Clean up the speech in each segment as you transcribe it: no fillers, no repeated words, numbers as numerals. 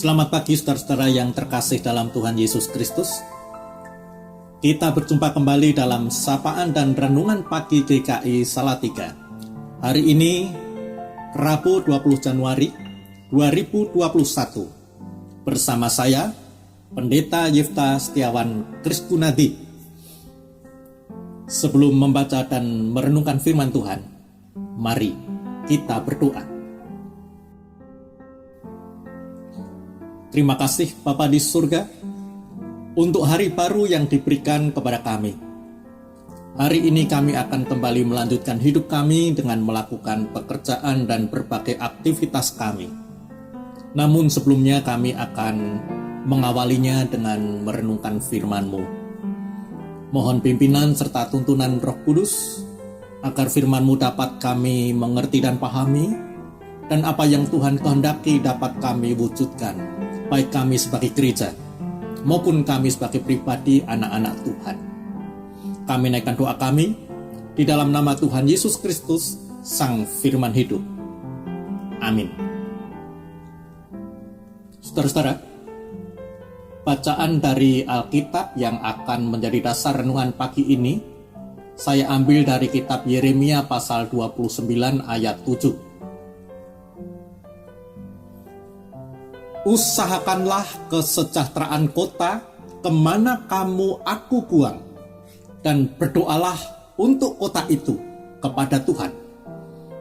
Selamat pagi saudara-saudara yang terkasih dalam Tuhan Yesus Kristus. Kita berjumpa kembali dalam sapaan dan renungan pagi GKI Salatiga. Hari ini Rabu 20 Januari 2021. Bersama saya Pendeta Yifta Setiawan Kriskunadi. Sebelum membaca dan merenungkan firman Tuhan, mari kita berdoa. Terima kasih Bapa di surga untuk hari baru yang diberikan kepada kami. Hari ini kami akan kembali melanjutkan hidup kami dengan melakukan pekerjaan dan berbagai aktivitas kami. Namun sebelumnya kami akan mengawalinya dengan merenungkan firman-Mu. Mohon pimpinan serta tuntunan Roh Kudus agar firman-Mu dapat kami mengerti dan pahami, dan apa yang Tuhan kehendaki dapat kami wujudkan, baik kami sebagai gereja maupun kami sebagai pribadi anak-anak Tuhan. Kami naikkan doa kami di dalam nama Tuhan Yesus Kristus, Sang Firman Hidup. Amin. Saudara-saudara, bacaan dari Alkitab yang akan menjadi dasar renungan pagi ini saya ambil dari kitab Yeremia pasal 29 ayat 7. Usahakanlah kesejahteraan kota kemana kamu aku buang, dan berdoalah untuk kota itu kepada Tuhan,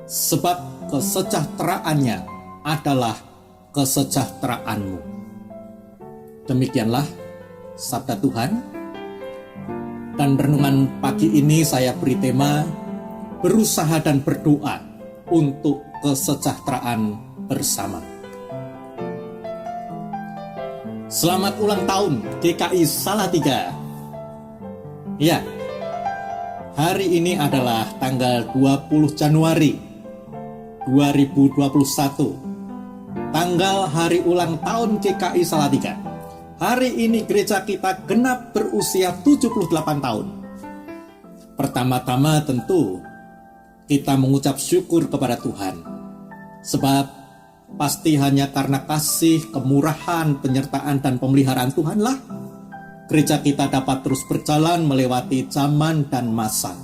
sebab kesejahteraannya adalah kesejahteraanmu. Demikianlah sabda Tuhan. Dan renungan pagi ini saya beri tema berusaha dan berdoa untuk kesejahteraan bersama. Selamat ulang tahun GKI Salatiga. Ya, hari ini adalah tanggal 20 Januari 2021. Tanggal hari ulang tahun GKI Salatiga. Hari ini gereja kita genap berusia 78 tahun. Pertama-tama tentu kita mengucap syukur kepada Tuhan. Sebab pasti hanya karena kasih, kemurahan, penyertaan, dan pemeliharaan Tuhanlah gereja kita dapat terus berjalan melewati zaman dan masa.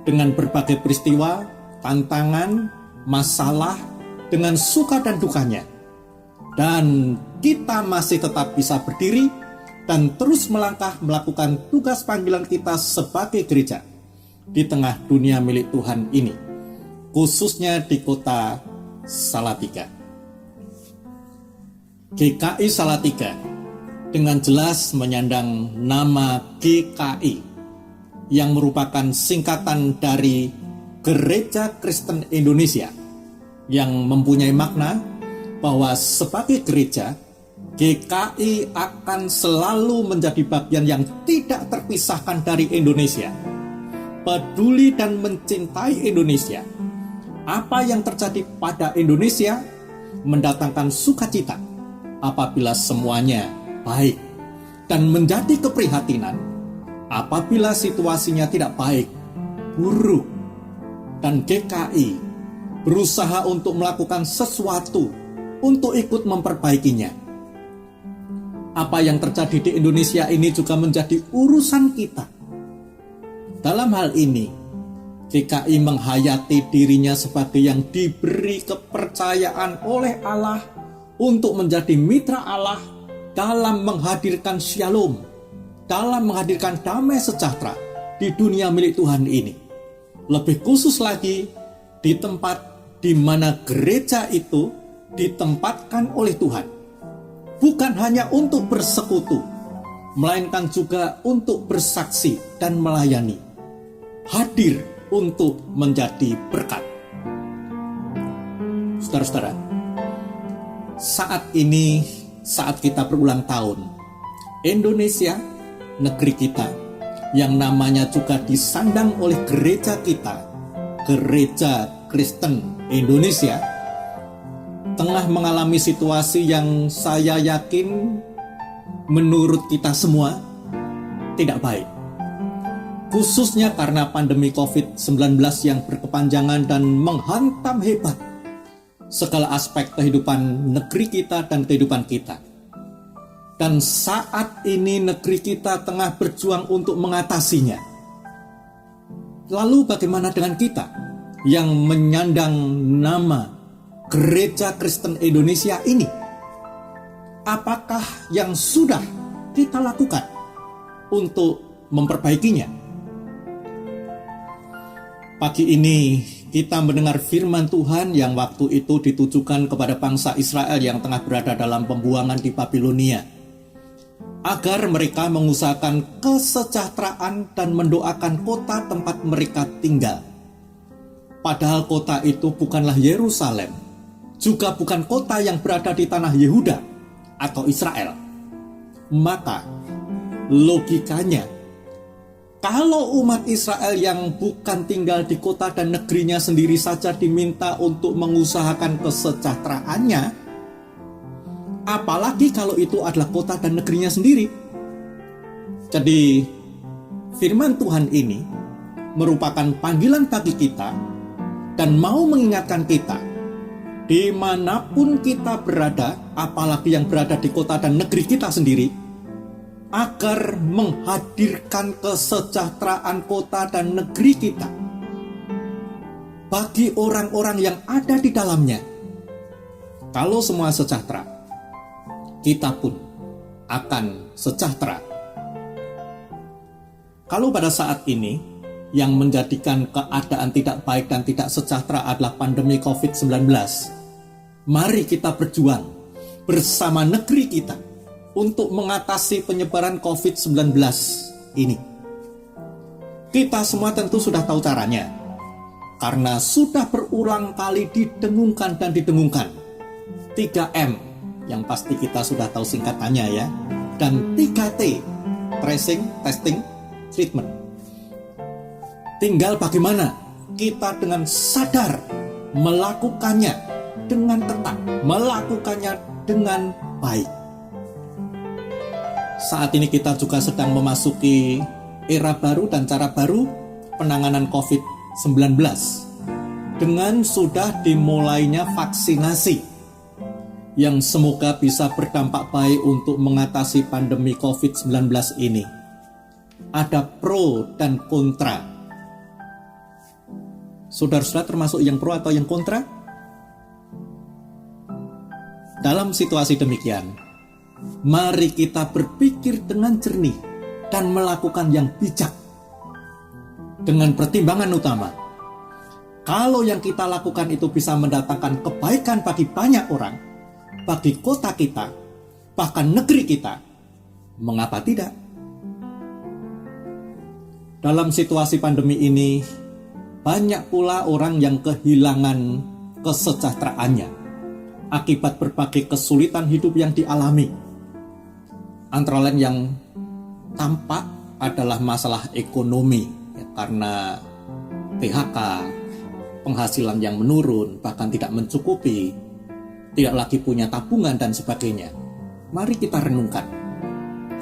Dengan berbagai peristiwa, tantangan, masalah, dengan suka dan dukanya. Dan kita masih tetap bisa berdiri dan terus melangkah melakukan tugas panggilan kita sebagai gereja di tengah dunia milik Tuhan ini, khususnya di kota Salatiga. GKI Salatiga dengan jelas menyandang nama GKI yang merupakan singkatan dari Gereja Kristen Indonesia, yang mempunyai makna bahwa sebagai gereja GKI akan selalu menjadi bagian yang tidak terpisahkan dari Indonesia, peduli dan mencintai Indonesia. Apa yang terjadi pada Indonesia mendatangkan sukacita apabila semuanya baik, dan menjadi keprihatinan apabila situasinya tidak baik, buruk. Dan GKI berusaha untuk melakukan sesuatu untuk ikut memperbaikinya. Apa yang terjadi di Indonesia ini juga menjadi urusan kita. Dalam hal ini GKI menghayati dirinya sebagai yang diberi kepercayaan oleh Allah untuk menjadi mitra Allah dalam menghadirkan shalom, dalam menghadirkan damai sejahtera di dunia milik Tuhan ini. Lebih khusus lagi di tempat di mana gereja itu ditempatkan oleh Tuhan. Bukan hanya untuk bersekutu, melainkan juga untuk bersaksi dan melayani. Hadir untuk menjadi berkat. Saudara-saudara, saat ini, saat kita berulang tahun, Indonesia, negeri kita, yang namanya juga disandang oleh gereja kita, Gereja Kristen Indonesia, tengah mengalami situasi yang saya yakin menurut kita semua tidak baik. Khususnya karena pandemi COVID-19 yang berkepanjangan dan menghantam hebat. segala aspek kehidupan negeri kita dan kehidupan kita. Dan saat ini negeri kita tengah berjuang untuk mengatasinya. Lalu bagaimana dengan kita yang menyandang nama Gereja Kristen Indonesia ini? Apakah yang sudah kita lakukan untuk memperbaikinya? Pagi ini kita mendengar firman Tuhan yang waktu itu ditujukan kepada bangsa Israel yang tengah berada dalam pembuangan di Babilonia, agar mereka mengusahakan kesejahteraan dan mendoakan kota tempat mereka tinggal. Padahal kota itu bukanlah Yerusalem, juga bukan kota yang berada di tanah Yehuda atau Israel. Maka logikanya, kalau umat Israel yang bukan tinggal di kota dan negerinya sendiri saja diminta untuk mengusahakan kesejahteraannya, apalagi kalau itu adalah kota dan negerinya sendiri. Jadi firman Tuhan ini merupakan panggilan bagi kita dan mau mengingatkan kita, dimanapun kita berada, apalagi yang berada di kota dan negeri kita sendiri, agar menghadirkan kesejahteraan kota dan negeri kita bagi orang-orang yang ada di dalamnya. Kalau semua sejahtera, kita pun akan sejahtera. Kalau pada saat ini yang menjadikan keadaan tidak baik dan tidak sejahtera adalah pandemi COVID-19, mari kita berjuang bersama negeri kita untuk mengatasi penyebaran COVID-19 ini. Kita semua tentu sudah tahu caranya, karena sudah berulang kali didengungkan dan didengungkan. 3M yang pasti kita sudah tahu singkatannya ya, dan 3T, tracing, testing, treatment. Tinggal bagaimana kita dengan sadar melakukannya dengan tepat, melakukannya dengan baik. Saat ini kita juga sedang memasuki era baru dan cara baru penanganan COVID-19 dengan sudah dimulainya vaksinasi, yang semoga bisa berdampak baik untuk mengatasi pandemi COVID-19 ini. Ada pro dan kontra. Saudara-saudara termasuk yang pro atau yang kontra? Dalam situasi demikian, mari kita berpikir dengan jernih dan melakukan yang bijak. Dengan pertimbangan utama, kalau yang kita lakukan itu bisa mendatangkan kebaikan bagi banyak orang, bagi kota kita, bahkan negeri kita, mengapa tidak? Dalam situasi pandemi ini, banyak pula orang yang kehilangan kesejahteraannya akibat berbagai kesulitan hidup yang dialami. Antara lain yang tampak adalah masalah ekonomi, ya, karena PHK, penghasilan yang menurun, bahkan tidak mencukupi, tidak lagi punya tabungan dan sebagainya. Mari kita renungkan,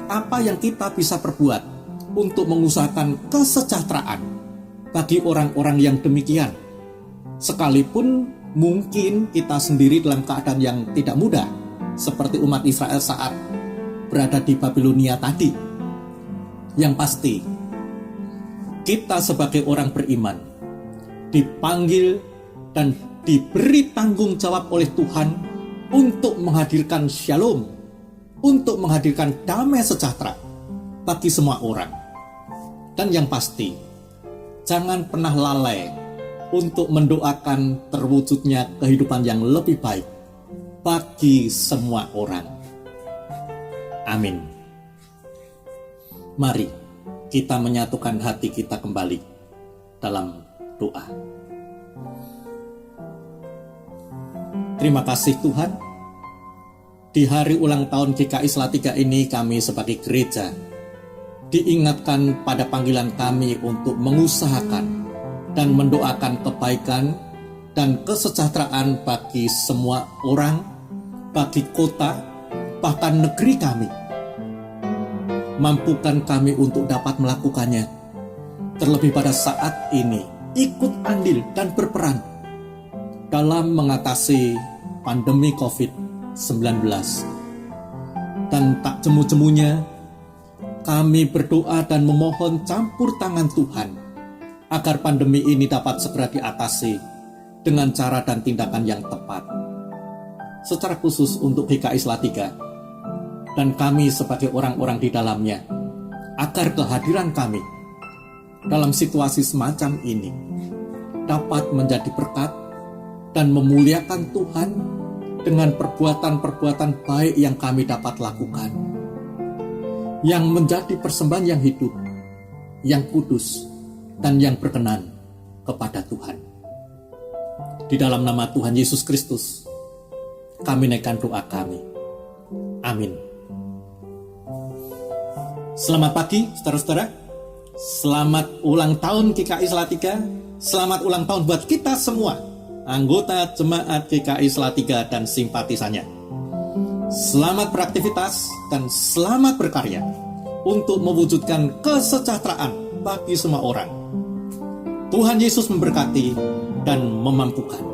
apa yang kita bisa perbuat untuk mengusahakan kesejahteraan bagi orang-orang yang demikian. Sekalipun mungkin kita sendiri dalam keadaan yang tidak mudah, seperti umat Israel saat berada di Babilonia tadi. Yang pasti, kita sebagai orang beriman dipanggil dan diberi tanggung jawab oleh Tuhan untuk menghadirkan shalom, untuk menghadirkan damai sejahtera bagi semua orang. Dan yang pasti, jangan pernah lalai untuk mendoakan terwujudnya kehidupan yang lebih baik bagi semua orang. Amin. Mari kita menyatukan hati kita kembali dalam doa. Terima kasih Tuhan, di hari ulang tahun GKI Salatiga ini kami sebagai gereja diingatkan pada panggilan kami untuk mengusahakan dan mendoakan kebaikan dan kesejahteraan bagi semua orang, bagi kota, bahkan negeri kami. Mampukan kami untuk dapat melakukannya, terlebih pada saat ini ikut andil dan berperan dalam mengatasi pandemi COVID-19. Dan tak jemu-jemunya, kami berdoa dan memohon campur tangan Tuhan agar pandemi ini dapat segera diatasi dengan cara dan tindakan yang tepat. Secara khusus untuk GKI Salatiga dan kami sebagai orang-orang di dalamnya, agar kehadiran kami dalam situasi semacam ini dapat menjadi berkat dan memuliakan Tuhan dengan perbuatan-perbuatan baik yang kami dapat lakukan, yang menjadi persembahan yang hidup, yang kudus, dan yang berkenan kepada Tuhan. Di dalam nama Tuhan Yesus Kristus, kami naikkan doa kami. Amin. Selamat pagi, saudara-saudara. Selamat ulang tahun GKI Salatiga. Selamat ulang tahun buat kita semua, anggota jemaat GKI Salatiga dan simpatisannya. Selamat beraktivitas dan selamat berkarya untuk mewujudkan kesejahteraan bagi semua orang. Tuhan Yesus memberkati dan memampukan.